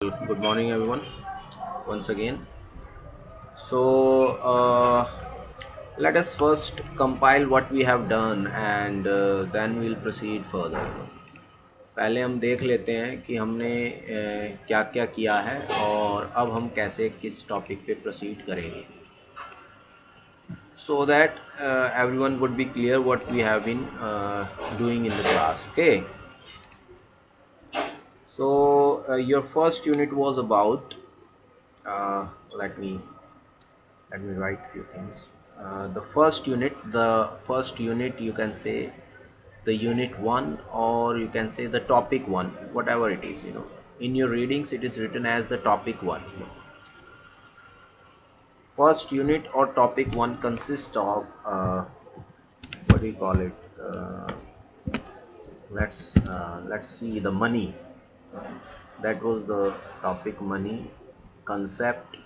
Good morning, everyone, once again. So, let us first compile what we have done and then we'll proceed further. पहले हम देख लेते हैं कि हमने क्या क्या किया है और अब हम कैसे किस टॉपिक पे प्रोसीड करेंगे, so that everyone would be clear what we have been doing in the class. Okay. So, your first unit was about uh, let me let me write few things. The first unit you can say the unit 1, or you can say the topic 1, whatever it is. In your readings it is written as the topic 1. First unit or topic 1 consists of what do you call it, let's see, the money. That was the topic, money, concept,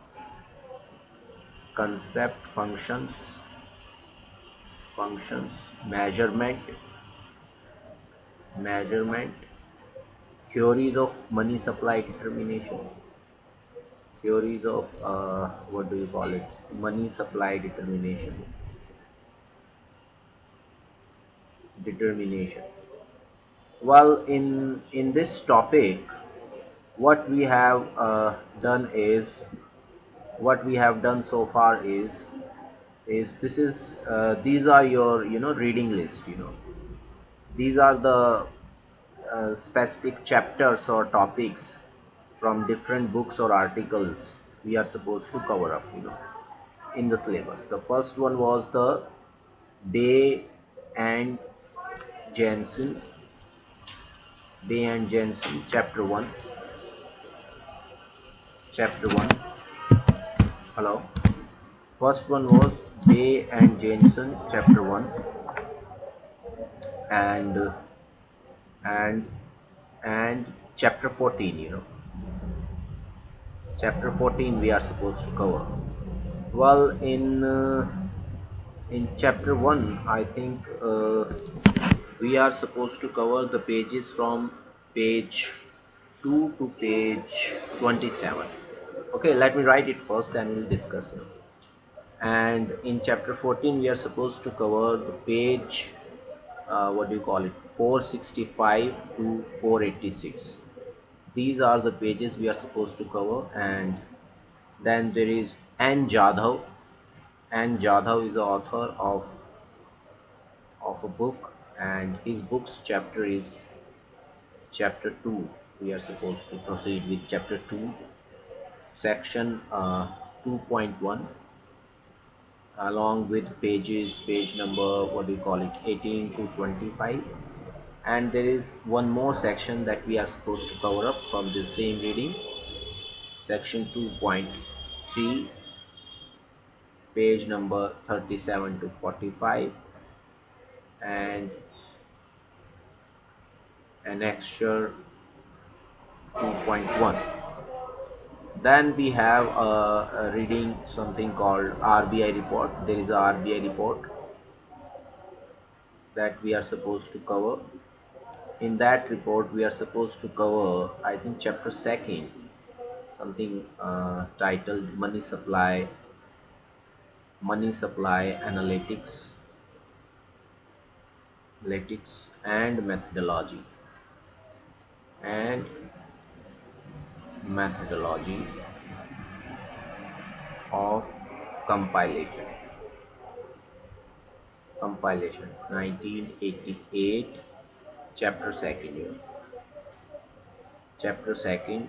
functions, measurement, theories of money supply determination, theories of what do you call it, money supply determination. Well, in this topic, what we have done is what we have done so far is this is these are your reading list. These are the specific chapters or topics from different books or articles we are supposed to cover up in the syllabus. The first one was the Day and Jensen chapter 1. Hello. First one was Day and Jensen chapter 1, and and chapter 14. Chapter 14 we are supposed to cover. Well, in chapter 1, I think we are supposed to cover the pages from page 2 to page 27. Okay, let me write it first, then we'll discuss it. And in chapter 14 we are supposed to cover the page what do you call it, 465 to 486. These are the pages we are supposed to cover. And then there is N. Jadhav. N. Jadhav is the author of a book, and his book's chapter is chapter 2. We are supposed to proceed with chapter 2, section 2.1, along with page number, what do you call it, 18 to 25. And there is one more section that we are supposed to cover up from the same reading, section 2.3, page number 37 to 45, and annexure 2.1. Then we have a reading something called RBI report. There is a RBI report that we are supposed to cover. In that report we are supposed to cover, I think, chapter 2, something titled money supply analytics and methodology of compilation 1988, chapter 2,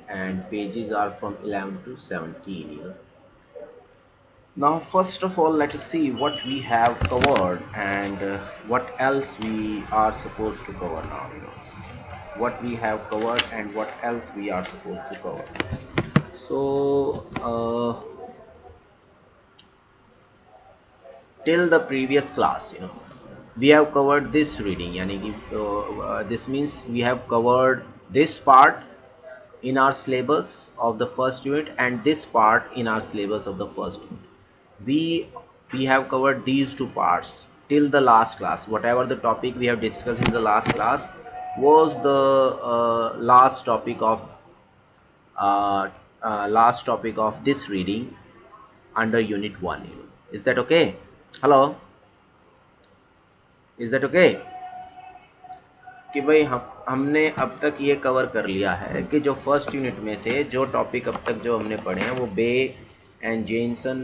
and pages are from 11 to 17. Now, first of all, let us see what we have covered and what else we are supposed to cover now. What we have covered and what else we are supposed to cover. So, till the previous class, we have covered this reading. This means we have covered this part in our syllabus of the first unit and this part in our syllabus of the first unit. We have covered these two parts till the last class. Whatever the topic we have discussed in the last class was the last topic of last topic of this reading under unit 1. Is that okay? Hello, is that okay? कि भाई हमने अब तक ये cover कर लिया है कि जो फर्स्ट यूनिट में से जो टॉपिक अब तक जो हमने पढ़े हैं वो बे एंड जेनसन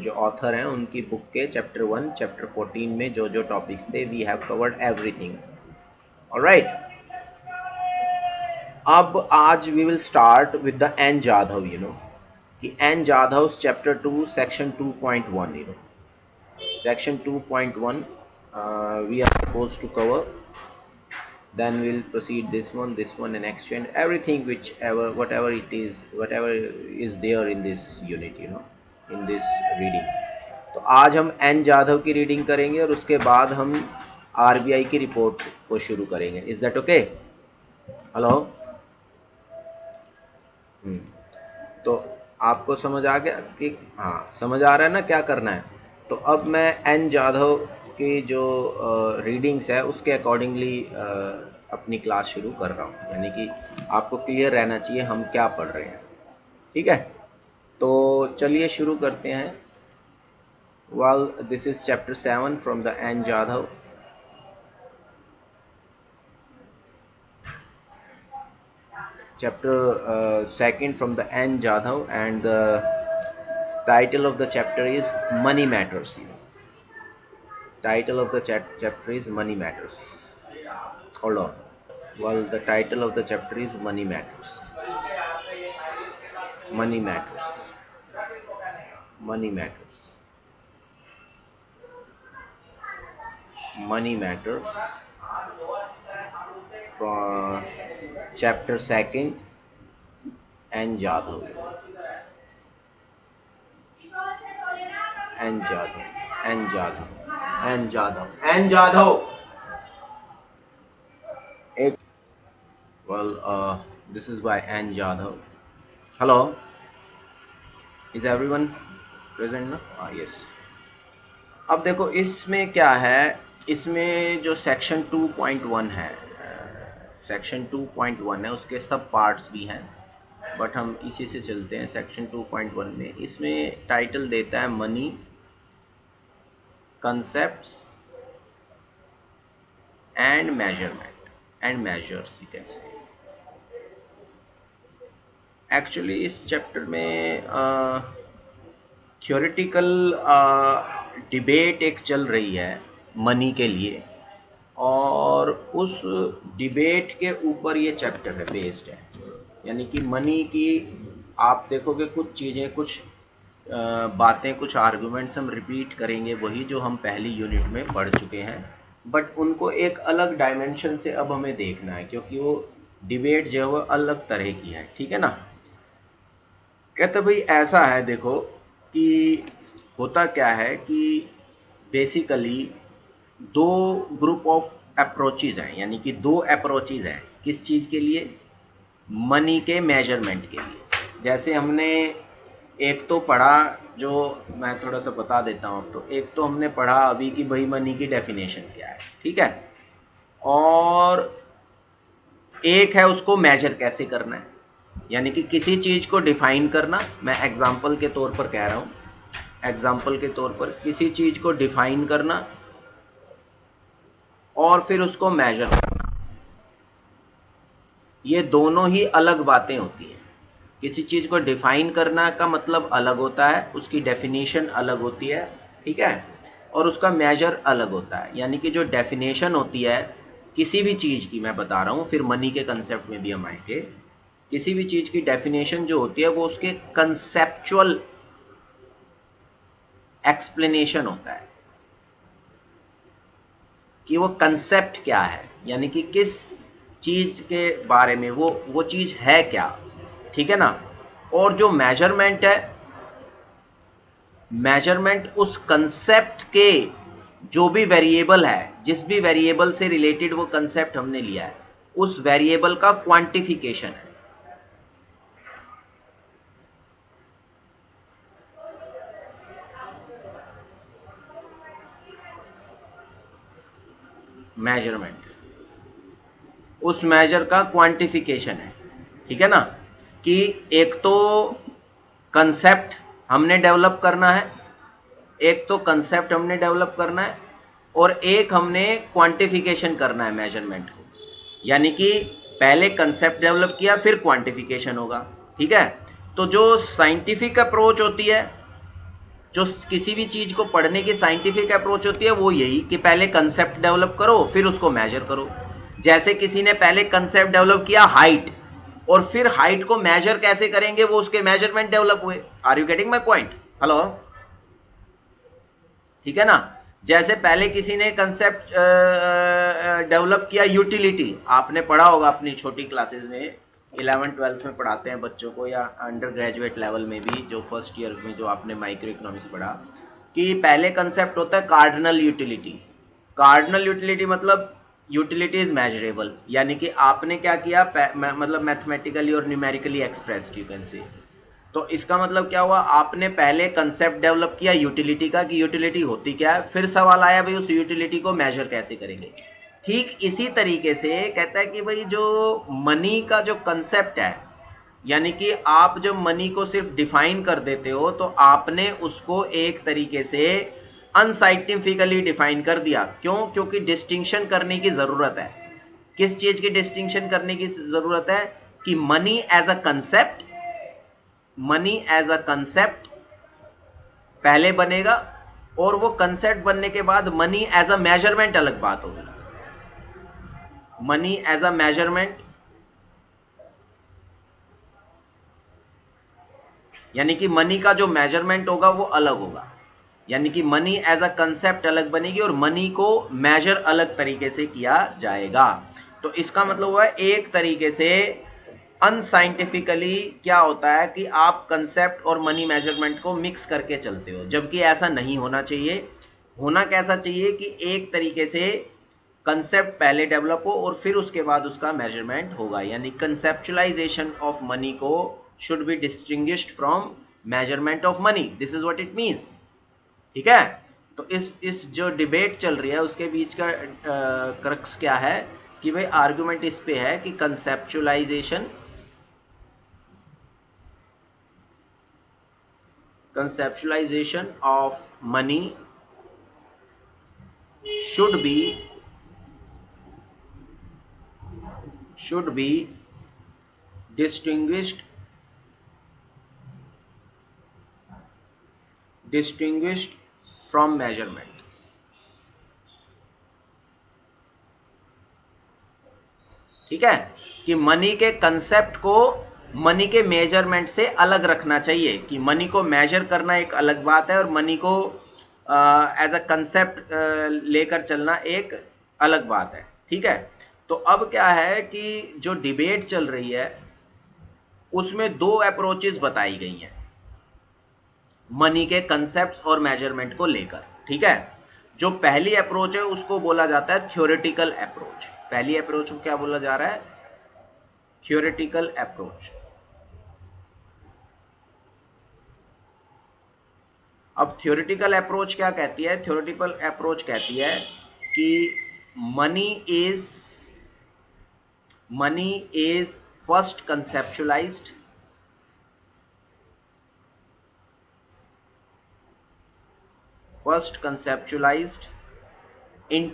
जो ऑथर हैं उनकी बुक के चैप्टर 1 चैप्टर 14 में जो जो टॉपिक्स थे we have covered everything. Alright, अब आज we will start with the N Jadhav. कि N Jadhav chapter 2 section 2.1. Section 2.1 we are supposed to cover. Then we'll proceed this one and exchange everything whatever is there in this unit, in this reading. तो आज हम N Jadhav की reading करेंगे और उसके बाद हम आरबीआई की रिपोर्ट को शुरू करेंगे. Is that okay? हेलो, तो आपको समझ आ गया कि हाँ समझ आ रहा है ना क्या करना है? तो अब मैं एन जाधव की जो रीडिंग्स है उसके अकॉर्डिंगली अपनी क्लास शुरू कर रहा हूँ. यानी कि आपको क्लियर रहना चाहिए हम क्या पढ़ रहे हैं. ठीक है, तो चलिए शुरू करते हैं. Well, this is chapter 7 from the N Jadhav. Chapter 2 from the N. Jadhav, and the title of the chapter is Money Matters. Title of the chapter is Money Matters. Hold on. Well, the title of the chapter is Money Matters. Money Matters. Money Matters. Money Matters. From chapter 2 N. Jadhav. N. Jadhav. N. Jadhav. N. Jadhav. N. Jadhav. Well, this is by N. Jadhav. Hello. Is everyone present ना? Yes. अब देखो इसमें क्या है, इसमें जो section 2.1 है, section 2.1 है, उसके सब पार्ट्स भी हैं, बट हम इसी से चलते हैं. सेक्शन 2.1 में इसमें टाइटल देता है money concepts and measurement and measures. Actually इस चैप्टर में थ्योरेटिकल डिबेट एक चल रही है मनी के लिए, और उस डिबेट के ऊपर ये चैप्टर है बेस्ड है. यानी कि मनी की आप देखोगे कुछ चीज़ें, कुछ बातें, कुछ आर्गुमेंट्स हम रिपीट करेंगे वही जो हम पहली यूनिट में पढ़ चुके हैं, बट उनको एक अलग डायमेंशन से अब हमें देखना है क्योंकि वो डिबेट जो है वो अलग तरह की है. ठीक है ना? कहते भाई ऐसा है, देखो कि होता क्या है कि बेसिकली दो ग्रुप ऑफ अप्रोचेज हैं. यानी कि दो अप्रोचेज हैं. किस चीज़ के लिए? मनी के मेजरमेंट के लिए. जैसे हमने एक तो पढ़ा, जो मैं थोड़ा सा बता देता हूँ. तो एक तो हमने पढ़ा अभी कि भाई मनी की डेफिनेशन क्या है. ठीक है, और एक है उसको मेजर कैसे करना है. यानी कि किसी चीज़ को डिफाइन करना. मैं एग्जाम्पल के तौर पर कह रहा हूँ, एग्जाम्पल के तौर पर किसी चीज़ को डिफाइन करना और फिर उसको मेजर करना. ये दोनों ही अलग बातें होती हैं. किसी चीज़ को डिफाइन करना का मतलब अलग होता है, उसकी डेफिनेशन अलग होती है. ठीक है, और उसका मेजर अलग होता है. यानी कि जो डेफिनेशन होती है किसी भी चीज़ की, मैं बता रहा हूँ, फिर मनी के कंसेप्ट में भी हम आएंगे. किसी भी चीज़ की डेफिनेशन जो होती है वो उसके कंसेप्चुअल एक्सप्लेनेशन होता है कि वो कंसेप्ट क्या है. यानी कि किस चीज़ के बारे में वो चीज़ है क्या. ठीक है ना? और जो मेजरमेंट है, मेजरमेंट उस कंसेप्ट के जो भी वेरिएबल है, जिस भी वेरिएबल से रिलेटेड वो कंसेप्ट हमने लिया है, उस वेरिएबल का क्वांटिफिकेशन है. मेजरमेंट उस मेजर का क्वांटिफिकेशन है. ठीक है ना? कि एक तो कंसेप्ट हमने डेवलप करना है, और एक हमने क्वांटिफिकेशन करना है मेजरमेंट को। यानी कि पहले कंसेप्ट डेवलप किया फिर क्वांटिफिकेशन होगा, ठीक है। तो जो साइंटिफिक अप्रोच होती है, जो किसी भी चीज को पढ़ने की साइंटिफिक अप्रोच होती है, वो यही कि पहले कंसेप्ट डेवलप करो फिर उसको मेजर करो। जैसे किसी ने पहले कंसेप्ट डेवलप किया हाइट, और फिर हाइट को मेजर कैसे करेंगे, वो उसके मेजरमेंट डेवलप हुए। Are you getting my point? Hello, ठीक है ना। जैसे पहले किसी ने कंसेप्ट डेवलप किया यूटिलिटी, आपने पढ़ा होगा अपनी छोटी क्लासेस में, 11th-12th में पढ़ाते हैं बच्चों को, या अंडर ग्रेजुएट लेवल में भी, जो फर्स्ट ईयर में जो आपने माइक्रो इकोनॉमिक्स पढ़ा, कि पहले कंसेप्ट होता है कार्डिनल यूटिलिटी। कार्डिनल यूटिलिटी मतलब यूटिलिटी इज मेजरेबल, यानी कि आपने क्या किया, मतलब मैथमेटिकली और numerically expressed, you can say. तो इसका मतलब क्या हुआ, आपने पहले कंसेप्ट डेवलप किया यूटिलिटी का कि यूटिलिटी होती क्या है, फिर सवाल आया भाई उस यूटिलिटी को मेजर कैसे करेंगे। ठीक इसी तरीके से कहता है कि भाई जो मनी का जो कंसेप्ट है, यानी कि आप जब मनी को सिर्फ डिफाइन कर देते हो तो आपने उसको एक तरीके से अनसाइंटिफिकली डिफाइन कर दिया। क्यों? क्योंकि डिस्टिंक्शन करने की जरूरत है। किस चीज की डिस्टिंक्शन करने की जरूरत है? कि money as a concept, money as a concept पहले बनेगा, और वो कंसेप्ट बनने के बाद मनी एज अ मेजरमेंट अलग बात होगी। मनी एज अ मेजरमेंट, यानी कि मनी का जो मेजरमेंट होगा वो अलग होगा। यानी कि मनी एज अ कंसेप्ट अलग बनेगी और मनी को मेजर अलग तरीके से किया जाएगा। तो इसका मतलब हुआ एक तरीके से अनसाइंटिफिकली क्या होता है कि आप कंसेप्ट और मनी मेजरमेंट को मिक्स करके चलते हो, जबकि ऐसा नहीं होना चाहिए। होना कैसा चाहिए कि एक तरीके से कंसेप्ट पहले डेवलप हो और फिर उसके बाद उसका मेजरमेंट होगा। यानी कंसेप्चुलाइजेशन ऑफ मनी को should be distinguished from measurement of money. This is what it means, ठीक है। तो इस जो डिबेट चल रही है उसके बीच का क्रक्स क्या है कि भाई आर्गुमेंट इस पे है कि conceptualization of money should be distinguished from measurement। ठीक है, कि मनी के कंसेप्ट को मनी के मेजरमेंट से अलग रखना चाहिए। कि मनी को मेजर करना एक अलग बात है और मनी को एज अ कंसेप्ट लेकर चलना एक अलग बात है, ठीक है। तो अब क्या है कि जो डिबेट चल रही है उसमें दो अप्रोचेस बताई गई हैं मनी के कंसेप्ट और मेजरमेंट को लेकर, ठीक है। जो पहली अप्रोच है उसको बोला जाता है थ्योरेटिकल अप्रोच। पहली अप्रोच को क्या बोला जा रहा है? Theoretical approach. अब थ्योरेटिकल अप्रोच क्या कहती है? थ्योरेटिकल अप्रोच कहती है कि money is first कंसेप्चुलाइज्ड in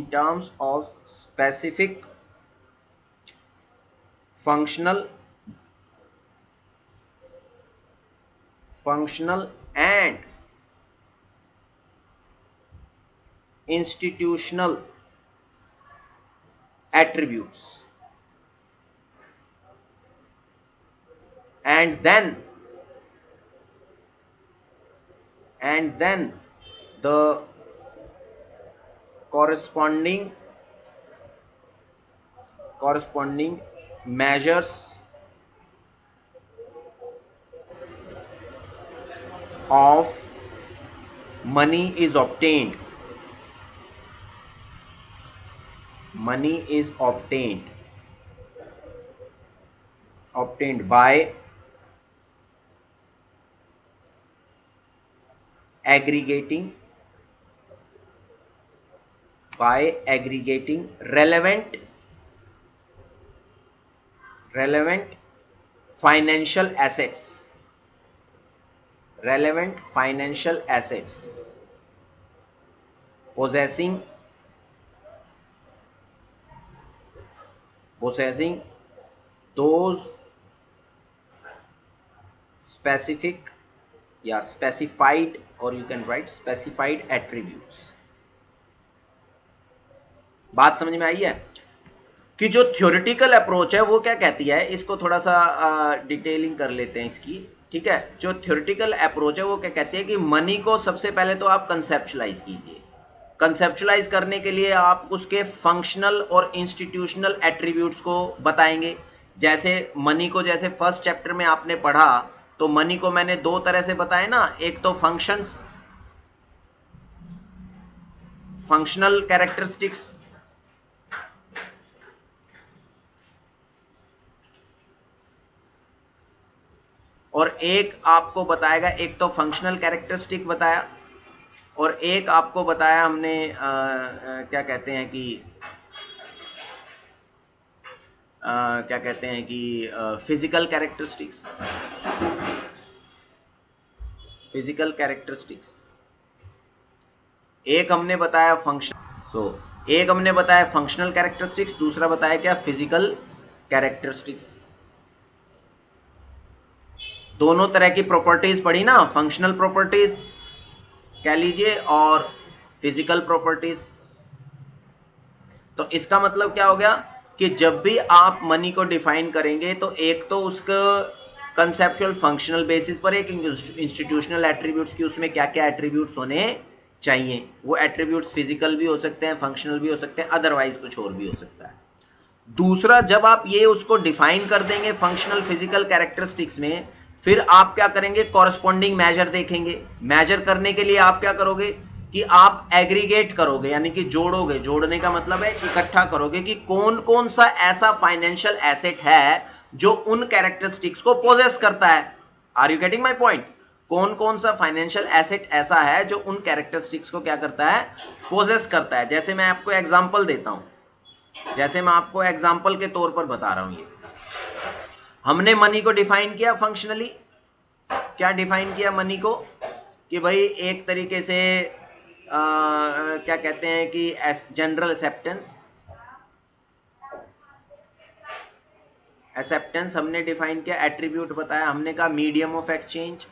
terms of specific functional and institutional attributes, and then the corresponding measures of money is obtained by aggregating by aggregating relevant financial assets, possessing those specific या specified, or you can write specified attributes. बात समझ में आई है कि जो theoretical approach है वो क्या कहती है, इसको थोड़ा सा डिटेलिंग कर लेते हैं इसकी, ठीक है। जो थ्योरेटिकल अप्रोच है वो क्या कहती है कि मनी को सबसे पहले तो आप कंसेप्चुलाइज कीजिए। कंसेप्चुलाइज करने के लिए आप उसके फंक्शनल और इंस्टीट्यूशनल एट्रीब्यूट्स को बताएंगे। जैसे मनी को, जैसे फर्स्ट चैप्टर में आपने पढ़ा तो मनी को मैंने दो तरह से बताया ना, एक तो फंक्शनल कैरेक्टरिस्टिक्स, और एक आपको बताएगा, एक तो फंक्शनल कैरेक्टरिस्टिक बताया और एक आपको बताया हमने क्या कहते हैं कि फिजिकल कैरेक्टरिस्टिक्स। एक हमने बताया एक हमने बताया फंक्शनल कैरेक्टरिस्टिक्स, दूसरा बताया क्या, फिजिकल कैरेक्टरिस्टिक्स। दोनों तरह की प्रॉपर्टीज पढ़ी ना, फंक्शनल प्रॉपर्टीज कह लीजिए और फिजिकल प्रॉपर्टीज। तो इसका मतलब क्या हो गया कि जब भी आप मनी को डिफाइन करेंगे तो एक तो उसका कंसेप्चुअल फंक्शनल बेसिस पर, एक इंस्टीट्यूशनल एट्रीब्यूट्स की उसमें क्या क्या एट्रीब्यूट्स होने चाहिए। वो एट्रीब्यूट्स फिजिकल भी हो सकते हैं, फंक्शनल भी हो सकते हैं, अदरवाइज कुछ और भी हो सकता है। दूसरा, जब आप ये उसको डिफाइन कर देंगे फंक्शनल फिजिकल कैरेक्टरिस्टिक्स में, फिर आप क्या करेंगे, कॉरस्पॉन्डिंग मेजर देखेंगे। मेजर करने के लिए आप क्या करोगे कि आप एग्रीगेट करोगे, यानी कि जोड़ोगे। जोड़ने का मतलब है इकट्ठा करोगे कि कौन कौन सा ऐसा फाइनेंशियल एसेट है जो उन कैरेक्टरिस्टिक्स को पोजेस करता है। Are you getting my point? कौन कौन सा फाइनेंशियल एसेट ऐसा है जो उन कैरेक्टरिस्टिक्स को क्या करता है, पोजेस करता है। जैसे मैं आपको एग्जांपल देता हूं, जैसे मैं आपको एग्जांपल के तौर पर बता रहा हूं। ये हमने मनी को डिफाइन किया फंक्शनली। क्या डिफाइन किया मनी को कि भाई एक तरीके से क्या कहते हैं कि जनरल एक्सेप्टेंस हमने डिफाइन किया। एट्रीब्यूट बताया, हमने कहा मीडियम ऑफ एक्सचेंज,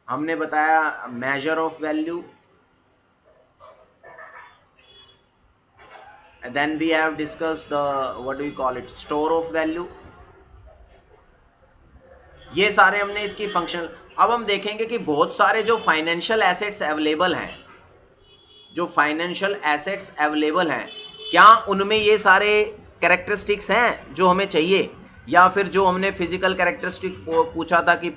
हमने बताया measure of value, and then we have discussed the what do you call it, store of value। ये सारे हमने इसकी फंक्शनल। अब हम देखेंगे कि बहुत सारे जो फाइनेंशियल एसेट्स अवेलेबल हैं, क्या उनमें ये सारे कैरेक्टरिस्टिक्स हैं जो हमें चाहिए, या फिर जो हमने फिजिकल कैरेक्टरिस्टिक पूछा था कि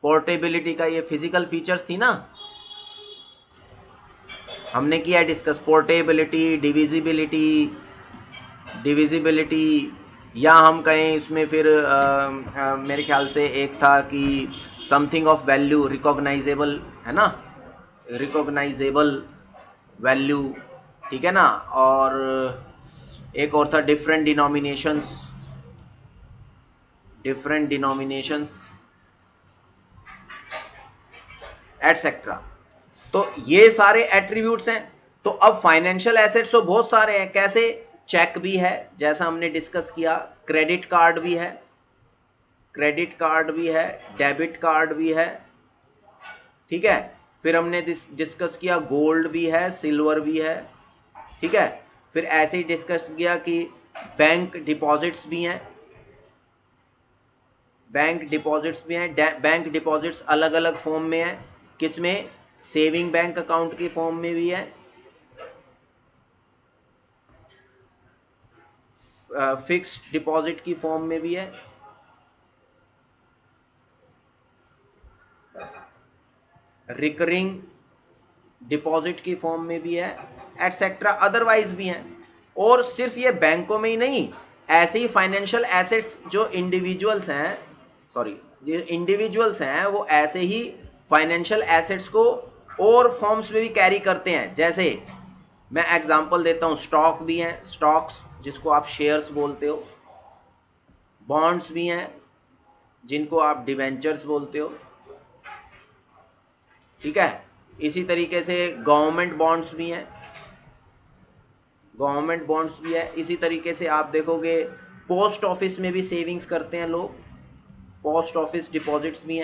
पोर्टेबिलिटी का ये फिजिकल फीचर्स थी ना, हमने किया डिस्कस। पोर्टेबिलिटी, डिविजिबिलिटी, या हम कहें इसमें फिर मेरे ख्याल से एक था कि समथिंग ऑफ वैल्यू, रिकॉग्नाइजेबल है ना, रिकॉग्नाइजेबल वैल्यू, ठीक है ना। और एक और था डिफरेंट डिनोमिनेशंस एटसेट्रा। तो ये सारे एट्रीब्यूट्स हैं। तो अब फाइनेंशियल एसेट्स तो बहुत सारे हैं। कैसे? चेक भी है, जैसा हमने डिस्कस किया, क्रेडिट कार्ड भी है, डेबिट कार्ड भी है, ठीक है। फिर हमने डिस्कस किया गोल्ड भी है, सिल्वर भी है, ठीक है। फिर ऐसे ही डिस्कस किया कि बैंक डिपॉजिट्स भी हैं, बैंक डिपॉजिट्स अलग अलग फॉर्म में है। किसमें? सेविंग बैंक अकाउंट की फॉर्म में भी है, फिक्स्ड डिपॉजिट की फॉर्म में भी है, रिकरिंग डिपॉजिट की फॉर्म में भी है, एटसेट्रा, अदरवाइज भी हैं। और सिर्फ ये बैंकों में ही नहीं, ऐसे ही फाइनेंशियल एसेट्स जो इंडिविजुअल्स हैं, जो इंडिविजुअल्स हैं वो ऐसे ही फाइनेंशियल एसेट्स को और फॉर्म्स में भी कैरी करते हैं। जैसे मैं एग्जांपल देता हूं, स्टॉक भी हैं, स्टॉक्स जिसको आप शेयर्स बोलते हो, बॉन्ड्स भी हैं जिनको आप डिवेंचर्स बोलते हो, ठीक है। इसी तरीके से गवर्नमेंट बॉन्ड्स भी हैं, गवर्नमेंट बॉन्ड्स भी है। इसी तरीके से आप देखोगे पोस्ट ऑफिस में भी सेविंग्स करते हैं लोग, पोस्ट ऑफिस डिपॉजिट्स भी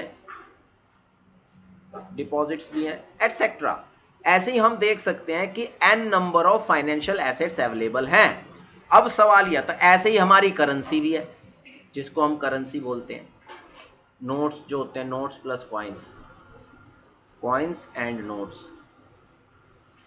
हैं, एटसेट्रा। ऐसे ही हम देख सकते हैं कि n number of financial assets available हैं। अब सवाल यह, तो ऐसे ही हमारी करेंसी भी है जिसको हम करेंसी बोलते हैं, नोट्स जो होते हैं, notes plus coins, coins and notes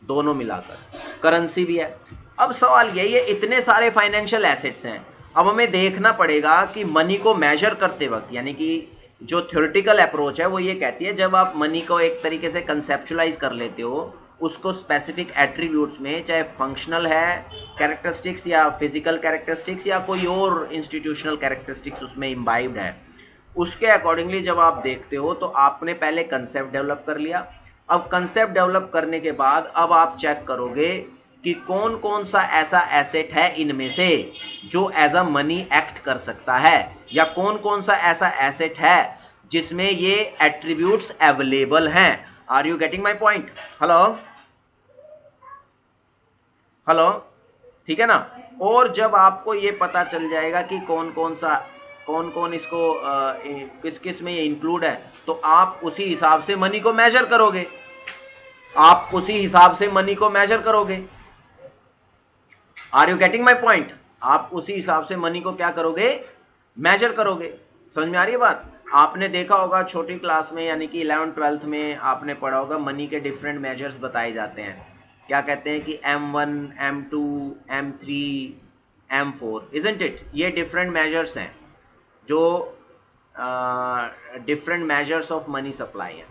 दोनों मिलाकर करेंसी भी है। अब सवाल यही है, इतने सारे फाइनेंशियल एसेट्स हैं, अब हमें देखना पड़ेगा कि मनी को मेजर करते वक्त, यानी कि जो थ्योरेटिकल अप्रोच है वो ये कहती है जब आप मनी को एक तरीके से कंसेप्चुलाइज कर लेते हो, उसको स्पेसिफिक एट्रीब्यूट्स में, चाहे फंक्शनल है कैरेक्टरिस्टिक्स या फिजिकल कैरेक्टरिस्टिक्स या कोई और इंस्टीट्यूशनल कैरेक्टरिस्टिक्स उसमें इम्बाइब्ड है, उसके अकॉर्डिंगली जब आप देखते हो तो आपने पहले कंसेप्ट डेवलप कर लिया। अब कंसेप्ट डेवलप करने के बाद अब आप चेक करोगे कि कौन कौन सा ऐसा एसेट है इनमें से जो एज अ मनी एक्ट कर सकता है, या कौन कौन सा ऐसा एसेट है जिसमें ये एट्रीब्यूट्स अवेलेबल हैं। Are you getting my point? Hello hello, ठीक है ना। और जब आपको ये पता चल जाएगा कि कौन कौन इसको किस किस में ये इंक्लूड है, तो आप उसी हिसाब से मनी को मेजर करोगे, are you getting my point? आप उसी हिसाब से मनी को क्या करोगे, मेजर करोगे। समझ में आ रही है बात? आपने देखा होगा छोटी क्लास में, यानी कि 11th-12th में आपने पढ़ा होगा मनी के डिफरेंट मेजर्स बताए जाते हैं। क्या कहते हैं कि M1, M2, M3, M4, isn't it? ये डिफरेंट मेजर्स हैं जो different measures of money supply है,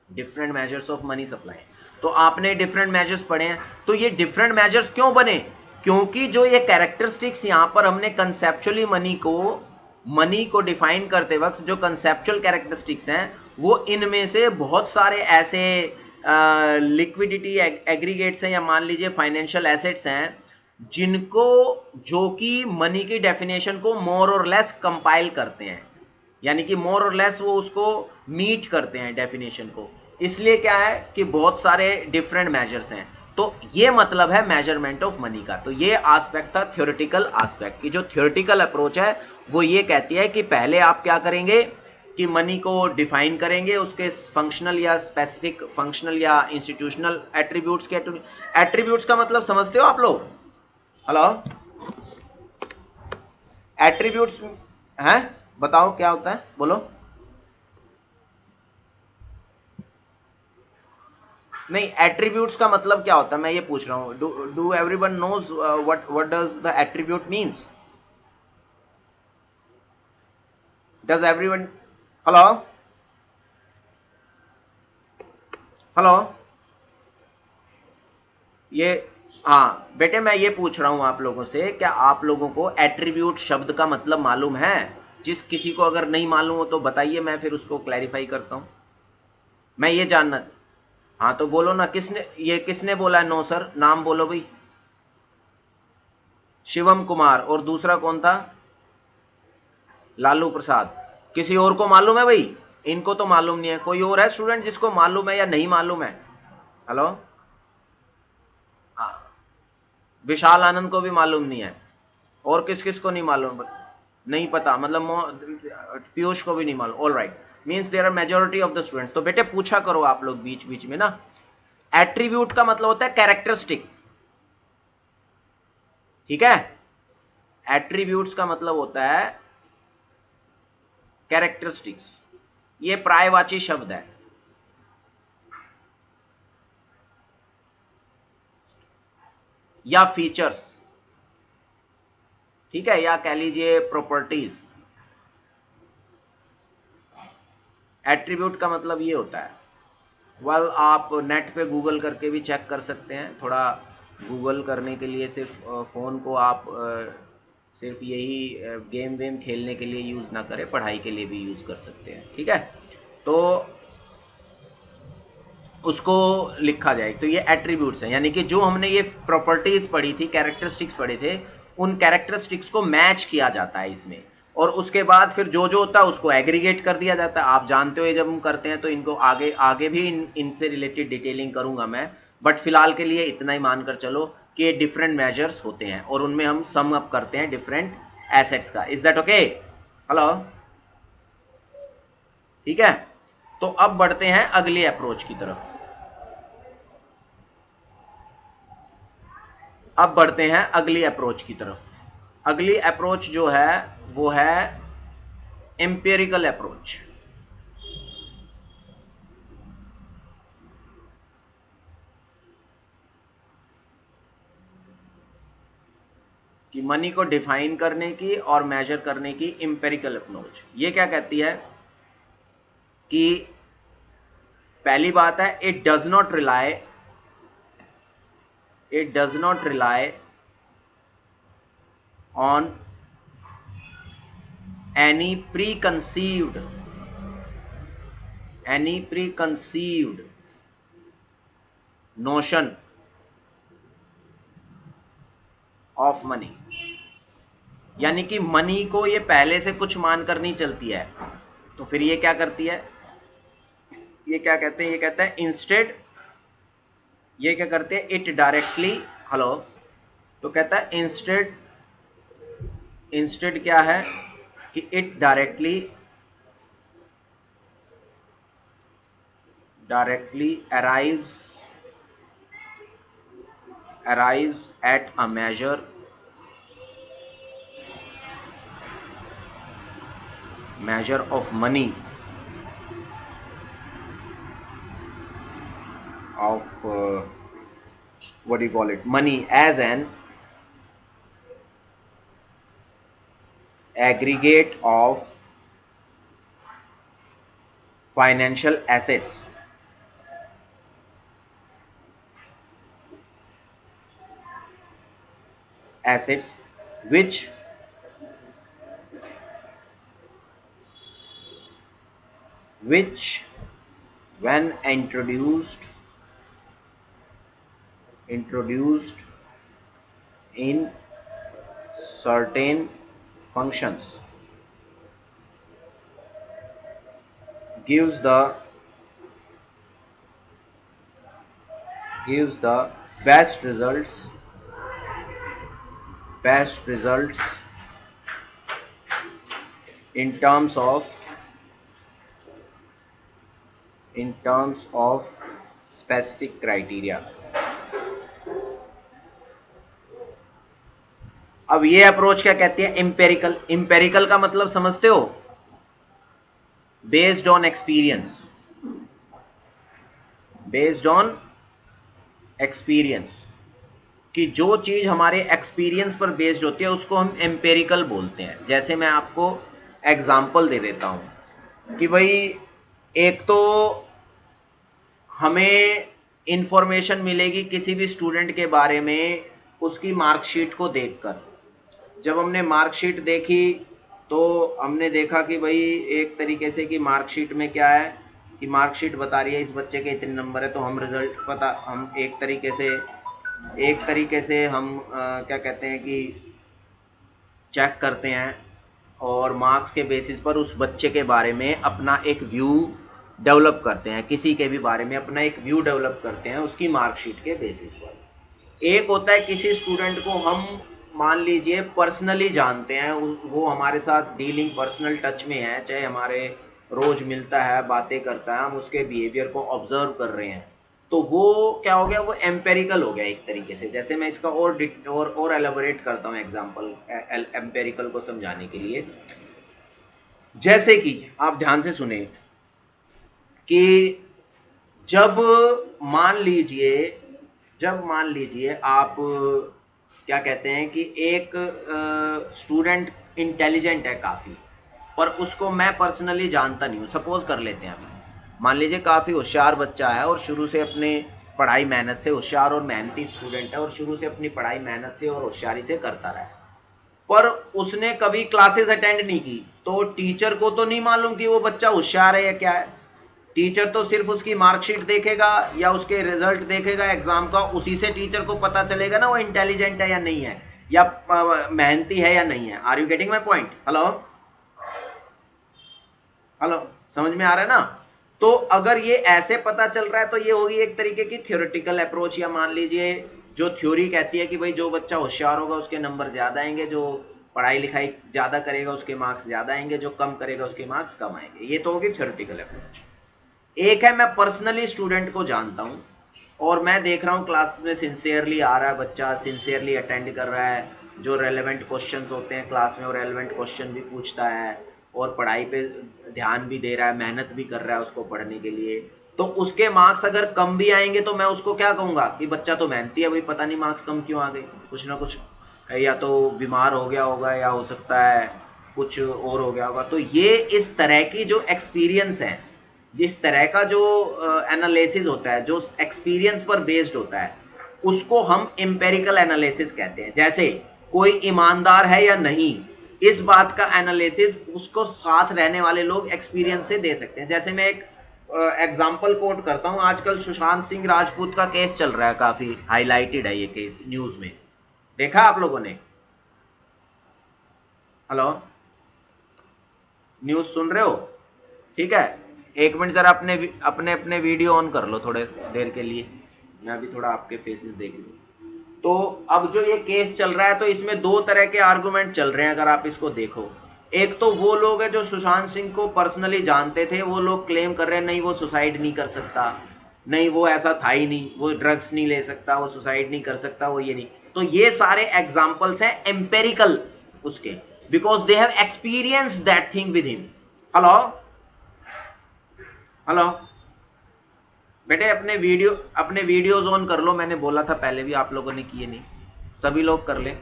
different measures of money supply. तो आपने डिफरेंट मेजर्स पढ़े हैं, तो ये डिफरेंट मेजर्स क्यों बने? क्योंकि जो ये कैरेक्टरिस्टिक्स यहां पर हमने कंसेप्चुअली मनी को डिफाइन करते वक्त जो कंसेप्चुअल कैरेक्टरिस्टिक्स हैं, वो इनमें से बहुत सारे ऐसे लिक्विडिटी एग्रीगेट्स हैं या मान लीजिए फाइनेंशियल एसेट्स हैं जिनको, जो कि मनी की डेफिनेशन को मोर और लेस कंपाइल करते हैं, यानी कि मोर और लेस वो उसको मीट करते हैं डेफिनेशन को। इसलिए क्या है कि बहुत सारे डिफरेंट मेजर्स हैं। तो ये मतलब है मेजरमेंट ऑफ मनी का। तो ये एस्पेक्ट था थ्योरेटिकल एस्पेक्ट की। जो थ्योरेटिकल अप्रोच है वो ये कहती है कि पहले आप क्या करेंगे कि मनी को डिफाइन करेंगे, उसके फंक्शनल या स्पेसिफिक फंक्शनल या इंस्टीट्यूशनल एट्रीब्यूट्स के। एट्रीब्यूट्स का मतलब समझते हो आप लोग? हेलो, एट्रीब्यूट्स हैं, बताओ क्या होता है, बोलो। नहीं, एट्रीब्यूट्स का मतलब क्या होता है मैं ये पूछ रहा हूं। Do everyone knows what does the attribute means? Does everyone? Hello hello, ये, हाँ बेटे मैं ये पूछ रहा हूं आप लोगों से, क्या आप लोगों को एट्रीब्यूट शब्द का मतलब मालूम है? जिस किसी को अगर नहीं मालूम हो तो बताइए, मैं फिर उसको क्लैरिफाई करता हूं। मैं ये जानना, हाँ तो बोलो ना, किसने बोला है? नो सर, नाम बोलो भाई। शिवम कुमार, और दूसरा कौन था? लालू प्रसाद। किसी और को मालूम है भाई? इनको तो मालूम नहीं है। कोई और है स्टूडेंट जिसको मालूम है या नहीं मालूम है? हेलो, विशाल आनंद को भी मालूम नहीं है। और किस किस को नहीं मालूम? नहीं पता, मतलब पीयूष को भी नहीं मालूम। All right, means there are majority of the students. तो बेटे पूछा करो आप लोग बीच बीच में ना। एट्रीब्यूट का मतलब होता है कैरेक्टरिस्टिक, ठीक है। एट्रीब्यूट्स का मतलब होता है कैरेक्टरिस्टिक्स। ये पर्यायवाची शब्द है। या फीचर्स, ठीक है, या कह लीजिए प्रॉपर्टीज। एट्रीब्यूट का मतलब ये होता है। वेल, आप नेट पे गूगल करके भी चेक कर सकते हैं, थोड़ा गूगल करने के लिए सिर्फ फ़ोन को आप सिर्फ यही गेम वेम खेलने के लिए यूज़ ना करें, पढ़ाई के लिए भी यूज़ कर सकते हैं। ठीक है, तो उसको लिखा जाए। तो ये एट्रीब्यूट्स हैं, यानी कि जो हमने ये प्रॉपर्टीज पढ़ी थी, कैरेक्टरिस्टिक्स पढ़े थे, उन कैरेक्टरिस्टिक्स को मैच किया जाता है इसमें, और उसके बाद फिर जो जो होता है उसको एग्रीगेट कर दिया जाता है। आप जानते हो ये जब हम करते हैं तो इनको आगे आगे भी इनसे रिलेटेड डिटेलिंग करूंगा मैं, बट फिलहाल के लिए इतना ही मानकर चलो कि ये डिफरेंट मेजर्स होते हैं और उनमें हम सम अप करते हैं डिफरेंट एसेट्स का। Is that okay? हेलो, ठीक है। तो अब बढ़ते हैं अगली अप्रोच की तरफ। अब बढ़ते हैं अगली अप्रोच की तरफ। अगली अप्रोच जो है वो है एम्पिरिकल अप्रोच। कि मनी को डिफाइन करने की और मेजर करने की एम्पिरिकल अप्रोच। ये क्या कहती है कि पहली बात है, it does not rely on any preconceived notion of money। यानी कि मनी को ये पहले से कुछ मानकर नहीं चलती है। तो फिर ये क्या करती है, ये क्या कहते हैं, ये कहता है इंस्टेड, ये क्या करते हैं, इट डायरेक्टली, हेलो, तो कहता है इंस्टेड क्या है कि it directly arrives at a measure of money, of what do you call it, money as an aggregate of financial assets which when introduced in certain functions gives the best results in terms of specific criteria। अब ये approach क्या कहती है, empirical. Empirical का मतलब समझते हो, based on experience, कि जो चीज हमारे एक्सपीरियंस पर बेस्ड होती है उसको हम एम्पेरिकल बोलते हैं। जैसे मैं आपको एग्जांपल दे देता हूं कि भाई, एक तो हमें इंफॉर्मेशन मिलेगी किसी भी स्टूडेंट के बारे में उसकी मार्कशीट को देखकर। जब हमने मार्कशीट देखी तो हमने देखा कि भाई एक तरीके से कि मार्कशीट में क्या है कि मार्कशीट बता रही है इस बच्चे के इतने नंबर है, तो हम रिजल्ट हम एक तरीके से हम क्या कहते हैं कि चेक करते हैं और मार्क्स के बेसिस पर उस बच्चे के बारे में अपना एक व्यू डेवलप करते हैं, किसी के भी बारे में अपना एक व्यू डेवलप करते हैं उसकी मार्कशीट के बेसिस पर। एक होता है किसी स्टूडेंट को हम मान लीजिए पर्सनली जानते हैं, वो हमारे साथ डीलिंग पर्सनल टच में है, चाहे हमारे रोज मिलता है, बातें करता है, हम उसके बिहेवियर को ऑब्जर्व कर रहे हैं, तो वो क्या हो गया, वो एम्पेरिकल हो गया एक तरीके से। जैसे मैं इसका और एलेबोरेट करता हूँ एग्जांपल एम्पेरिकल को समझाने के लिए। जैसे कि आप ध्यान से सुने कि जब मान लीजिए आप क्या कहते हैं कि एक स्टूडेंट इंटेलिजेंट है काफ़ी, पर उसको मैं पर्सनली जानता नहीं हूँ। सपोज कर लेते हैं, अभी मान लीजिए काफ़ी होशियार बच्चा है और शुरू से अपने पढ़ाई मेहनत से होशियार और मेहनती स्टूडेंट है और शुरू से अपनी पढ़ाई मेहनत से और होशियारी से करता रहा है, पर उसने कभी क्लासेस अटेंड नहीं की, तो टीचर को तो नहीं मालूम कि वो बच्चा होशियार है या क्या है। टीचर तो सिर्फ उसकी मार्कशीट देखेगा या उसके रिजल्ट देखेगा एग्जाम का, उसी से टीचर को पता चलेगा ना वो इंटेलिजेंट है या नहीं है, या मेहनती है या नहीं है। Are you getting my point? Hello hello, समझ में आ रहा है ना? तो अगर ये ऐसे पता चल रहा है तो ये होगी एक तरीके की थ्योरेटिकल अप्रोच, या मान लीजिए जो थ्योरी कहती है कि भाई जो बच्चा होशियार होगा उसके नंबर ज्यादा आएंगे, जो पढ़ाई लिखाई ज्यादा करेगा उसके मार्क्स ज्यादा आएंगे, जो कम करेगा उसके मार्क्स कम आएंगे। ये तो होगी थ्योरेटिकल अप्रोच। एक है, मैं पर्सनली स्टूडेंट को जानता हूँ और मैं देख रहा हूँ क्लास में सिंसियरली आ रहा है बच्चा, सिंसियरली अटेंड कर रहा है, जो रेलेवेंट क्वेश्चंस होते हैं क्लास में वो रेलेवेंट क्वेश्चन भी पूछता है और पढ़ाई पे ध्यान भी दे रहा है, मेहनत भी कर रहा है उसको पढ़ने के लिए, तो उसके मार्क्स अगर कम भी आएंगे तो मैं उसको क्या कहूँगा कि बच्चा तो मेहनती है, भाई पता नहीं मार्क्स कम क्यों आ गए, कुछ ना कुछ या तो बीमार हो गया होगा या हो सकता है कुछ और हो गया होगा। तो ये इस तरह की जो एक्सपीरियंस है, जिस तरह का जो एनालिसिस होता है, जो एक्सपीरियंस पर बेस्ड होता है, उसको हम एम्पेरिकल एनालिसिस कहते हैं। जैसे कोई ईमानदार है या नहीं, इस बात का एनालिसिस उसको साथ रहने वाले लोग एक्सपीरियंस से दे सकते हैं। जैसे मैं एक एग्जाम्पल कोट करता हूं, आजकल सुशांत सिंह राजपूत का केस चल रहा है, काफी हाईलाइटेड है ये केस न्यूज में, देखा आप लोगों ने? हेलो, न्यूज सुन रहे हो? ठीक है, एक मिनट जरा अपने अपने वीडियो ऑन कर लो थोड़े देर के लिए, मैं भी थोड़ा आपके फेसेस देख लूं। तो अब जो ये केस चल रहा है तो इसमें दो तरह के आर्गुमेंट चल रहे हैं अगर आप इसको देखो। एक तो वो लोग हैं जो सुशांत सिंह को पर्सनली जानते थे, वो लोग क्लेम कर रहे हैं नहीं वो सुसाइड नहीं कर सकता, नहीं वो ऐसा था ही नहीं, वो ड्रग्स नहीं ले सकता, वो सुसाइड नहीं कर सकता, वो ये नहीं। तो ये सारे एग्जाम्पल्स हैं एम्पेरिकल उसके, because they have experience that thing with him. Hello hello बेटे, अपने वीडियोज ऑन कर लो, मैंने बोला था पहले भी, आप लोगों ने किए नहीं, सभी लोग कर लें,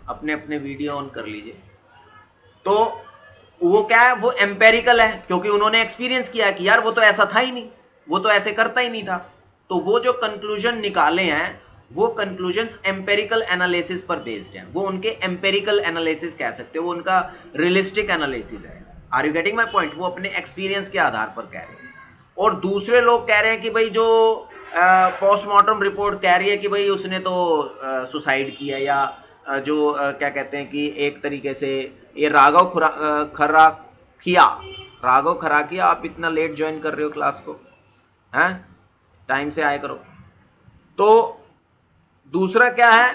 अपने अपने वीडियो ऑन कर लीजिए। तो वो क्या है, वो एम्पेरिकल है क्योंकि उन्होंने एक्सपीरियंस किया कि यार वो तो ऐसा था ही नहीं, वो तो ऐसे करता ही नहीं था। तो वो जो कंक्लूजन निकाले हैं वो कंक्लूजन्स एम्पेरिकल एनालिसिस पर बेस्ड हैं, वो उनके एम्पेरिकल एनालिसिस कह सकते हो, वो उनका रियलिस्टिक एनालिसिस है। Are you getting my point? वो अपने एक्सपीरियंस के आधार पर कह रहे हैं। और दूसरे लोग कह रहे हैं कि भाई जो पोस्टमार्टम रिपोर्ट कह रही है कि भाई उसने तो सुसाइड किया, या जो क्या कहते हैं कि एक तरीके से ये राघव खराकिया, आप इतना लेट ज्वाइन कर रहे हो क्लास को, हैं? टाइम से आया करो। तो दूसरा क्या है,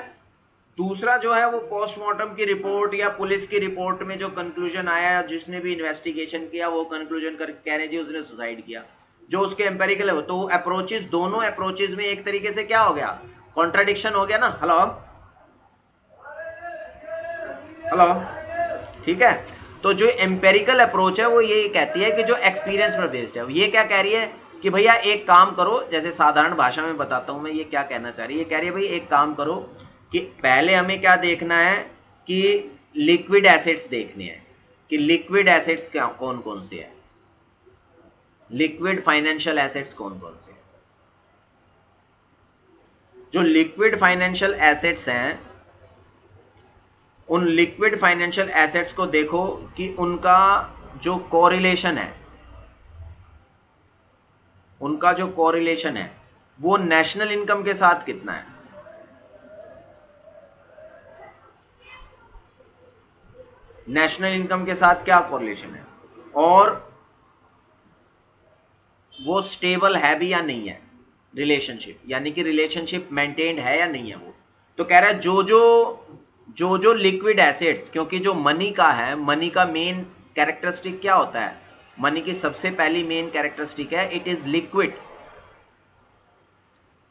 दूसरा जो है वो पोस्टमार्टम की रिपोर्ट या पुलिस की रिपोर्ट में जो कंक्लूजन आया, जिसने भी इन्वेस्टिगेशन किया वो कंक्लूजन कर कह रहे जी उसने सुसाइड किया, जो उसके एम्पेरिकल है। तो अप्रोचेस, दोनों अप्रोचेस में एक तरीके से क्या हो गया, कॉन्ट्राडिक्शन हो गया ना। हेलो हेलो, ठीक है। तो जो एम्पेरिकल अप्रोच है वो ये कहती है कि जो एक्सपीरियंस पर बेस्ड है, ये क्या कह रही है कि भैया एक काम करो, जैसे साधारण भाषा में बताता हूं मैं ये क्या कहना चाह रही है। ये कह रही है भाई एक काम करो कि पहले हमें क्या देखना है कि लिक्विड एसिड्स देखने हैं कि लिक्विड एसिड्स क्या कौन कौन से हैं, लिक्विड फाइनेंशियल एसेट्स कौन कौन से हैं। जो लिक्विड फाइनेंशियल एसेट्स हैं, उन लिक्विड फाइनेंशियल एसेट्स को देखो कि उनका जो कोरिलेशन है, उनका जो कोरिलेशन है वो नेशनल इनकम के साथ कितना है। नेशनल इनकम के साथ क्या कोरिलेशन है, और वो स्टेबल है भी या नहीं है रिलेशनशिप, यानी कि रिलेशनशिप मेंटेन्ड है या नहीं है। वो तो कह रहा है जो लिक्विड एसेट्स, क्योंकि जो मनी का है, मनी का मेन कैरेक्टरिस्टिक क्या होता है, मनी की सबसे पहली मेन कैरेक्टरिस्टिक है इट इज लिक्विड।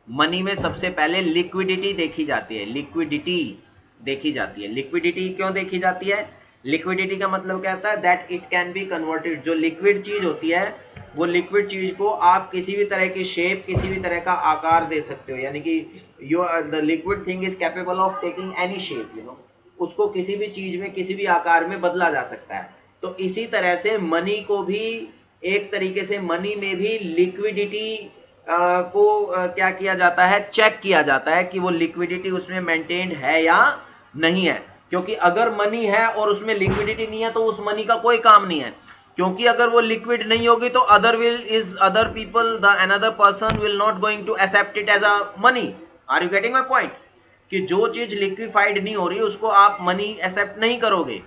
मनी में सबसे पहले लिक्विडिटी देखी जाती है, लिक्विडिटी देखी जाती है। लिक्विडिटी क्यों देखी जाती है? लिक्विडिटी का मतलब क्या होता है, that it can be converted. जो लिक्विड चीज होती है वो लिक्विड चीज को आप किसी भी तरह की शेप, किसी भी तरह का आकार दे सकते हो, यानी कि the liquid thing is capable of taking any shape, you know, उसको किसी भी चीज में, किसी भी आकार में बदला जा सकता है। तो इसी तरह से मनी को भी एक तरीके से, मनी में भी लिक्विडिटी क्या किया जाता है, चेक किया जाता है कि वो लिक्विडिटी उसमें मेंटेन्ड है या नहीं है। क्योंकि अगर मनी है और उसमें लिक्विडिटी नहीं है तो उस मनी का कोई काम नहीं है, क्योंकि अगर वो लिक्विड नहीं होगी तो other people the another person will not going to accept it as a money. Are you getting my point? कि जो चीज लिक्विफाइड नहीं हो रही उसको आप मनी एक्सेप्ट नहीं करोगे।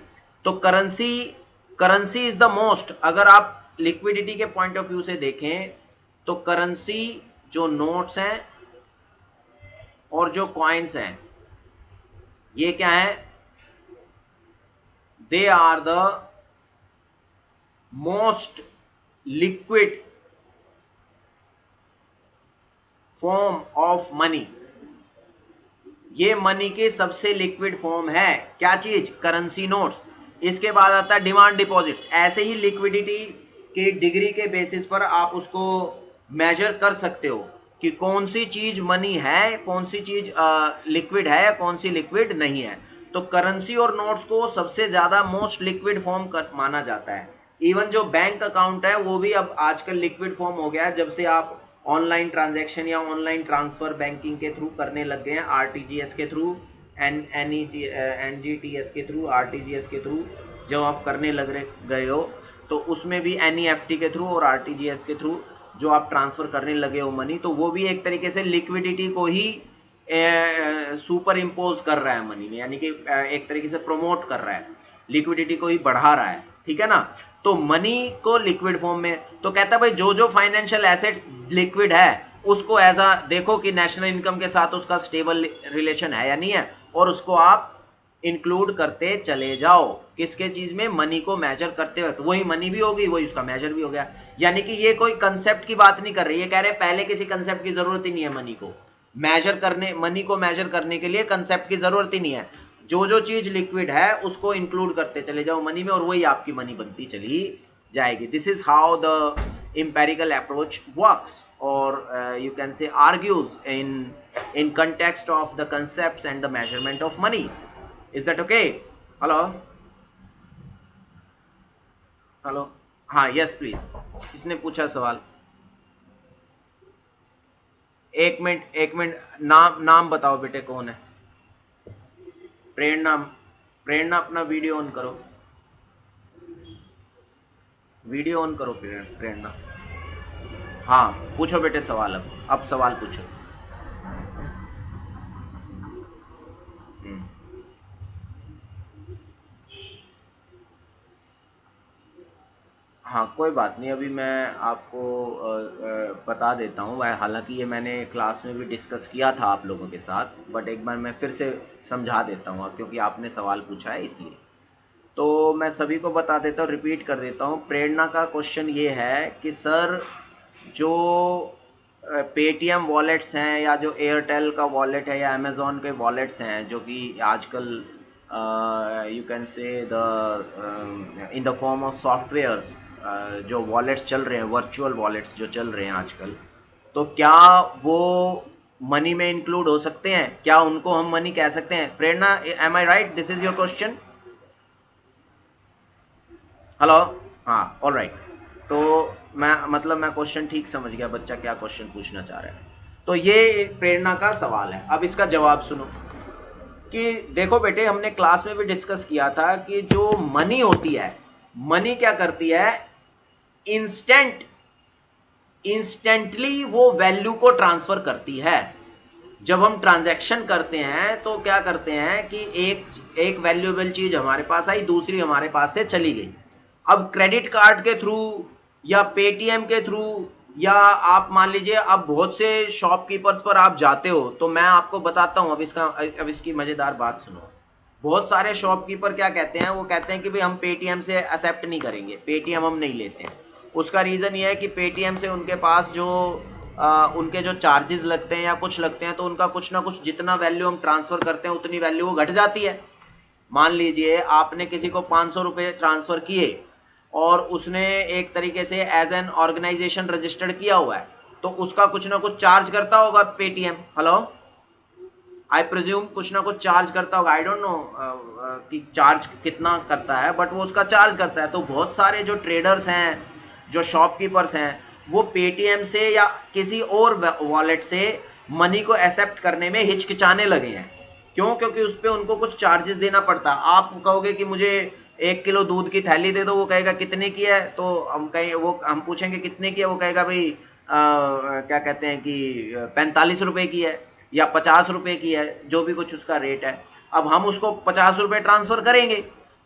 तो करेंसी इज द मोस्ट, अगर आप लिक्विडिटी के पॉइंट ऑफ व्यू से देखें तो करेंसी जो नोट्स हैं और जो कॉइन्स हैं ये क्या है, they are the most liquid form of money. ये मनी के सबसे लिक्विड फॉर्म है। क्या चीज? Currency notes. इसके बाद आता है डिमांड डिपॉजिट्स। ऐसे ही लिक्विडिटी के डिग्री के बेसिस पर आप उसको मेजर कर सकते हो कि कौन सी चीज मनी है, कौन सी चीज लिक्विड है, कौन सी लिक्विड नहीं है। तो करेंसी और नोट्स को सबसे ज्यादा मोस्ट लिक्विड फॉर्म माना जाता है। इवन जो बैंक अकाउंट है वो भी अब आजकल लिक्विड फॉर्म हो गया है, जब से आप ऑनलाइन ट्रांजैक्शन या ऑनलाइन ट्रांसफर बैंकिंग के थ्रू करने लग गए हैं, आरटीजीएस के थ्रू, एनजीटीएस के थ्रू, आरटीजीएस के थ्रू जब आप करने लग गए हो तो उसमें भी एनईएफटी के थ्रू और आरटीजीएस के थ्रू जो आप ट्रांसफर करने लगे हो मनी, तो वो भी एक तरीके से लिक्विडिटी को ही सुपर इम्पोज कर रहा है मनी में, यानी कि एक तरीके से प्रमोट कर रहा है, लिक्विडिटी को ही बढ़ा रहा है। ठीक है ना? तो मनी को लिक्विड फॉर्म में तो कहता है भाई जो जो फाइनेंशियल एसेट्स लिक्विड है उसको एज अ देखो कि नेशनल इनकम के साथ उसका स्टेबल रिलेशन है या नहीं है, और उसको आप इंक्लूड करते चले जाओ। किसके चीज में? मनी को मेजर करते हुए। तो वही मनी भी होगी, वही उसका मेजर भी हो गया। यानी कि ये कोई कंसेप्ट की बात नहीं कर रही, ये कह रहे पहले किसी कंसेप्ट की जरूरत ही नहीं है मनी को मेजर करने, मनी को मेजर करने के लिए कंसेप्ट की जरूरत ही नहीं है। जो जो चीज लिक्विड है उसको इंक्लूड करते चले जाओ मनी में और वही आपकी मनी बनती चली जाएगी। This is how the empirical approach works, or you can say argues in context of the concepts and the measurement of money. Is that okay? hello हाँ, yes please। किसने पूछा सवाल? एक मिनट, नाम बताओ बेटे, कौन है? प्रेरणा अपना वीडियो ऑन करो, वीडियो ऑन करो प्रेरणा। हाँ पूछो बेटे सवाल, अब सवाल पूछो। हाँ कोई बात नहीं, अभी मैं आपको बता देता हूँ। हालांकि ये मैंने क्लास में भी डिस्कस किया था आप लोगों के साथ, बट एक बार मैं फिर से समझा देता हूँ क्योंकि आपने सवाल पूछा है इसलिए। तो मैं सभी को बता देता हूँ, रिपीट कर देता हूँ। प्रेरणा का क्वेश्चन ये है कि सर जो पेटीएम वॉलेट्स हैं या जो एयरटेल का वॉलेट है या अमेज़ॉन के वॉलेट्स हैं जो कि आजकल you can say the in the form of softwares जो वॉलेट्स चल रहे हैं, वर्चुअल वॉलेट्स जो चल रहे हैं आजकल, तो क्या वो मनी में इंक्लूड हो सकते हैं? क्या उनको हम मनी कह सकते हैं? Prerna, am I right? This is your question? Hello, हाँ, ऑल राइट। तो मैं क्वेश्चन ठीक समझ गया, बच्चा क्या क्वेश्चन पूछना चाह रहा है। तो ये एक प्रेरणा का सवाल है। अब इसका जवाब सुनो कि देखो बेटे, हमने क्लास में भी डिस्कस किया था कि जो मनी होती है, मनी क्या करती है? इंस्टेंटली वो वैल्यू को ट्रांसफर करती है। जब हम ट्रांजैक्शन करते हैं तो क्या करते हैं कि एक वैल्यूएबल चीज हमारे पास आई, दूसरी हमारे पास से चली गई। अब क्रेडिट कार्ड के थ्रू या पेटीएम के थ्रू, या आप मान लीजिए अब बहुत से शॉपकीपर्स पर आप जाते हो, तो मैं आपको बताता हूं, अब इसकी मजेदार बात सुनो। बहुत सारे शॉपकीपर क्या कहते हैं? वो कहते हैं कि भाई हम पेटीएम से एक्सेप्ट नहीं करेंगे, पेटीएम हम नहीं लेते हैं। उसका रीजन ये है कि पेटीएम से उनके पास जो उनके जो चार्जेस लगते हैं या कुछ लगते हैं, तो उनका कुछ ना कुछ, जितना वैल्यू हम ट्रांसफर करते हैं उतनी वैल्यू वो घट जाती है। मान लीजिए आपने किसी को 500 रुपये ट्रांसफर किए और उसने एक तरीके से एज एन ऑर्गेनाइजेशन रजिस्टर्ड किया हुआ है, तो उसका कुछ ना कुछ चार्ज करता होगा पेटीएम। हेलो, आई प्रिज्यूम कुछ ना कुछ चार्ज करता होगा। आई डोंट नो कि चार्ज कितना करता है, बट वो उसका चार्ज करता है। तो बहुत सारे जो ट्रेडर्स हैं, जो शॉपकीपर्स हैं, वो पेटीएम से या किसी और वॉलेट से मनी को एक्सेप्ट करने में हिचकिचाने लगे हैं। क्यों? क्योंकि उस पर उनको कुछ चार्जेस देना पड़ता है। आप कहोगे कि मुझे 1 किलो दूध की थैली दे दो, वो कहेगा कितने की है, तो हम पूछेंगे कितने की है, वो कहेगा भाई क्या कहते हैं कि 45 रुपए की है या 50 रुपए की है, जो भी कुछ उसका रेट है। अब हम उसको 50 रुपए ट्रांसफर करेंगे,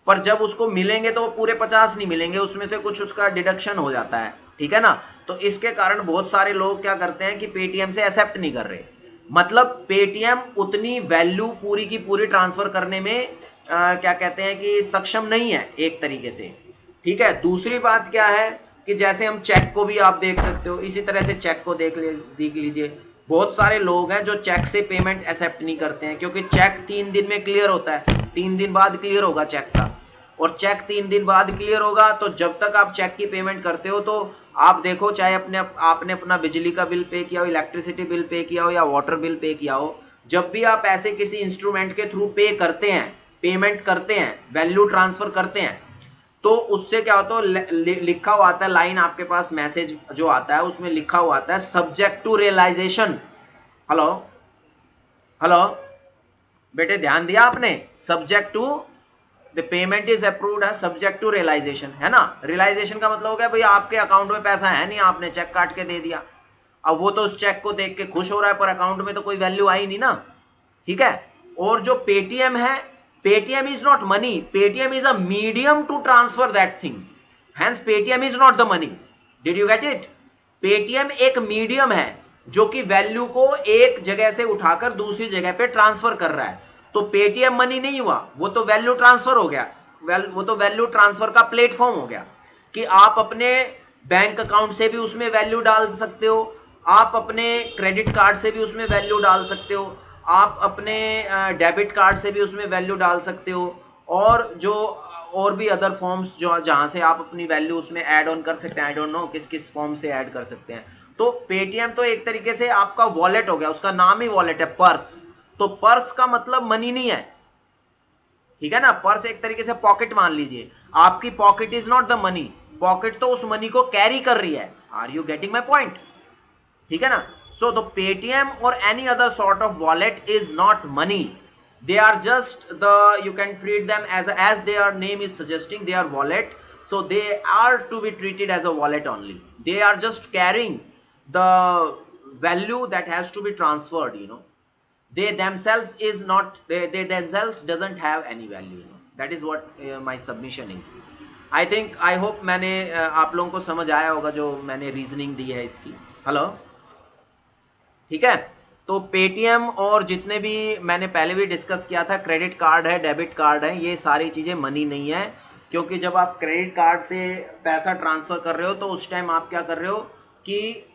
पर जब उसको मिलेंगे तो वो पूरे 50 नहीं मिलेंगे, उसमें से कुछ उसका डिडक्शन हो जाता है, ठीक है ना। तो इसके कारण बहुत सारे लोग क्या करते हैं कि पेटीएम से एक्सेप्ट नहीं कर रहे। मतलब पेटीएम उतनी वैल्यू पूरी की पूरी ट्रांसफर करने में क्या कहते हैं कि सक्षम नहीं है एक तरीके से, ठीक है। दूसरी बात क्या है कि जैसे हम चेक को भी आप देख सकते हो, इसी तरह से चेक को देख लीजिए। बहुत सारे लोग हैं जो चेक से पेमेंट एक्सेप्ट नहीं करते हैं, क्योंकि चेक 3 दिन में क्लियर होता है, 3 दिन बाद क्लियर होगा चेक का, और चेक 3 दिन बाद क्लियर होगा। तो जब तक आप चेक की पेमेंट करते हो, तो आप देखो, चाहे आपने अपना बिजली का बिल पे किया हो, इलेक्ट्रिसिटी बिल पे किया हो या वाटर बिल पे किया हो, जब भी आप ऐसे किसी इंस्ट्रूमेंट के थ्रू पे करते हैं, पेमेंट करते हैं, वैल्यू ट्रांसफर करते हैं, तो उससे क्या होता है, लिखा हुआ आता है लाइन, आपके पास मैसेज जो आता है उसमें लिखा हुआ आता है subject to realisation. Hello hello बेटे, ध्यान दिया आपने? Subject to the payment is approved है, सब्जेक्ट टू रियलाइजेशन, है ना। रियलाइजेशन का मतलब हो गया भाई आपके अकाउंट में पैसा है नहीं, आपने चेक काट के दे दिया। अब वो तो उस चेक को देख के खुश हो रहा है, पर अकाउंट में तो कोई वैल्यू आई नहीं ना, ठीक है। और जो पेटीएम है, Paytm is not money, Paytm is a medium to transfer that thing, hence Paytm is not the money. Did you get it? Paytm एक मीडियम है जो कि वैल्यू को एक जगह से उठाकर दूसरी जगह पे ट्रांसफर कर रहा है। तो पेटीएम मनी नहीं हुआ, वो तो वैल्यू ट्रांसफर हो गया, वो तो वैल्यू ट्रांसफर का प्लेटफॉर्म हो गया कि आप अपने बैंक अकाउंट से भी उसमें वैल्यू डाल सकते हो, आप अपने क्रेडिट कार्ड से भी उसमें वैल्यू डाल सकते हो, आप अपने डेबिट कार्ड से भी उसमें वैल्यू डाल सकते हो, और जो और भी अदर फॉर्म्स जो जहां से आप अपनी वैल्यू उसमें ऐड ऑन कर सकते हैं। आई डोंट नो किस किस फॉर्म से ऐड कर सकते हैं। तो पेटीएम तो एक तरीके से आपका वॉलेट हो गया, उसका नाम ही वॉलेट है, पर्स। तो पर्स का मतलब मनी नहीं है, ठीक है ना। पर्स एक तरीके से पॉकेट मान लीजिए, आपकी pocket is not the money, pocket तो उस मनी को कैरी कर रही है। Are you getting my point? ठीक है ना। सो द पेटीएम और any other sort of wallet is not money, they are just you can treat them as their name is suggesting, they are wallet, so they are to be treated as a wallet only. They are just carrying the value that has to be transferred, they themselves is not, they themselves doesn't have any value, that is what my submission is. I think, I hope मैंने आप लोगों को समझ आया होगा जो मैंने reasoning दी है इसकी। हेलो, ठीक है। तो पेटीएम और जितने भी मैंने पहले भी डिस्कस किया था, क्रेडिट कार्ड है, डेबिट कार्ड है, ये सारी चीज़ें मनी नहीं है। क्योंकि जब आप क्रेडिट कार्ड से पैसा ट्रांसफ़र कर रहे हो तो उस टाइम आप क्या कर रहे हो कि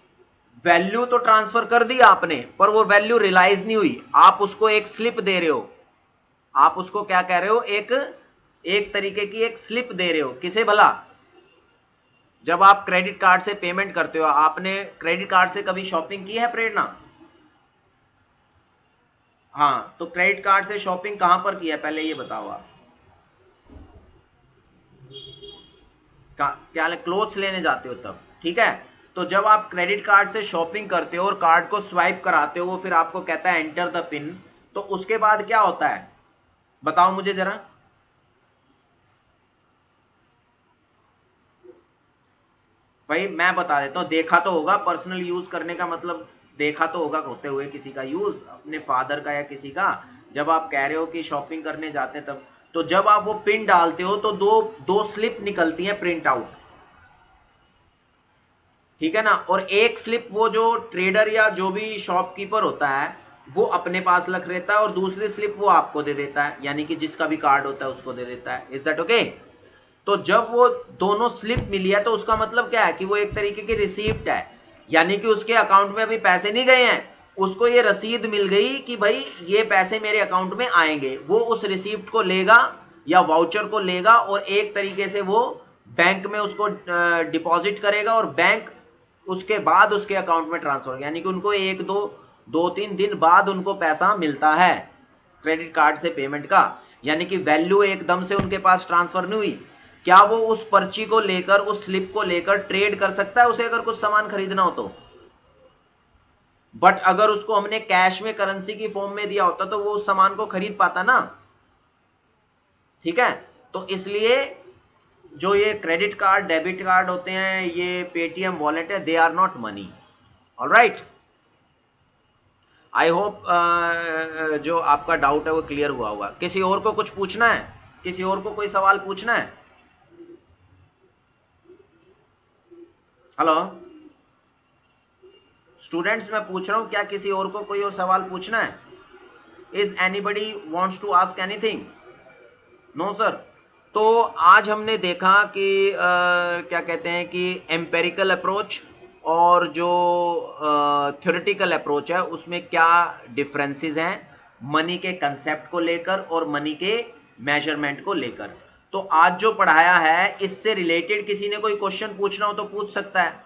वैल्यू तो ट्रांसफ़र कर दी आपने, पर वो वैल्यू रियलाइज नहीं हुई। आप उसको एक स्लिप दे रहे हो, आप उसको क्या कह रहे हो, एक तरीके की एक स्लिप दे रहे हो। किसे भला? जब आप क्रेडिट कार्ड से पेमेंट करते हो, आपने क्रेडिट कार्ड से कभी शॉपिंग की है प्रेरणा? हाँ, तो क्रेडिट कार्ड से शॉपिंग कहां पर की है पहले ये बताओ आप। क्या क्लोथ्स लेने जाते हो तब, ठीक है। तो जब आप क्रेडिट कार्ड से शॉपिंग करते हो और कार्ड को स्वाइप कराते हो, वो फिर आपको कहता है एंटर द पिन, तो उसके बाद क्या होता है बताओ मुझे जरा। भाई मैं बता देता हूं, देखा तो होगा, पर्सनल यूज करने का मतलब देखा तो होगा होते हुए किसी का यूज, अपने फादर का या किसी का। जब आप कह रहे हो कि शॉपिंग करने जाते हैं तब, तो जब आप वो पिन डालते हो तो दो स्लिप निकलती हैं प्रिंट आउट, ठीक है ना। और एक स्लिप वो जो ट्रेडर या जो भी शॉपकीपर होता है वो अपने पास रख लेता है, और दूसरी स्लिप वो आपको दे देता है, यानी कि जिसका भी कार्ड होता है उसको दे देता है। Is that okay? तो जब वो दोनों स्लिप मिली है तो उसका मतलब क्या है कि वो एक तरीके की रिसीप्ट है, यानी कि उसके अकाउंट में अभी पैसे नहीं गए हैं, उसको ये रसीद मिल गई कि भाई ये पैसे मेरे अकाउंट में आएंगे। वो उस रिसीप्ट को लेगा या वाउचर को लेगा और एक तरीके से वो बैंक में उसको डिपॉजिट करेगा, और बैंक उसके बाद उसके अकाउंट में ट्रांसफर, यानी कि उनको 1-2-3 दिन बाद उनको पैसा मिलता है क्रेडिट कार्ड से पेमेंट का। यानी कि वैल्यू एकदम से उनके पास ट्रांसफर नहीं हुई, क्या वो उस पर्ची को लेकर, उस स्लिप को लेकर ट्रेड कर सकता है उसे, अगर कुछ सामान खरीदना हो तो? बट अगर उसको हमने कैश में करेंसी की फॉर्म में दिया होता तो वो उस सामान को खरीद पाता ना। ठीक है, तो इसलिए जो ये क्रेडिट कार्ड, डेबिट कार्ड होते हैं, ये पेटीएम वॉलेट है, they are not money. Alright, I hope जो आपका डाउट है वो क्लियर हुआ होगा। किसी और को कुछ पूछना है? किसी और को कोई सवाल पूछना है? हेलो स्टूडेंट्स, मैं पूछ रहा हूं, क्या किसी और को कोई और सवाल पूछना है? Is anybody wants to ask anything? No sir. तो आज हमने देखा कि क्या कहते हैं कि एम्पेरिकल अप्रोच और जो थ्योरेटिकल अप्रोच है उसमें क्या डिफरेंसेस हैं मनी के कंसेप्ट को लेकर और मनी के मेजरमेंट को लेकर। तो आज जो पढ़ाया है इससे रिलेटेड किसी ने कोई क्वेश्चन पूछना हो तो पूछ सकता है।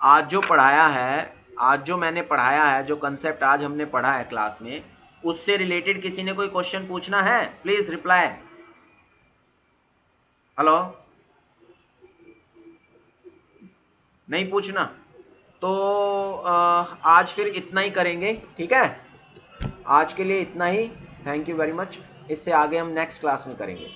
आज जो पढ़ाया है, आज जो मैंने पढ़ाया है, जो कंसेप्ट आज हमने पढ़ा है क्लास में, उससे रिलेटेड किसी ने कोई क्वेश्चन पूछना है? Please reply. हेलो, नहीं पूछना? तो आज फिर इतना ही करेंगे, ठीक है? आज के लिए इतना ही। Thank you very much. इससे आगे हम नेक्स्ट क्लास में करेंगे।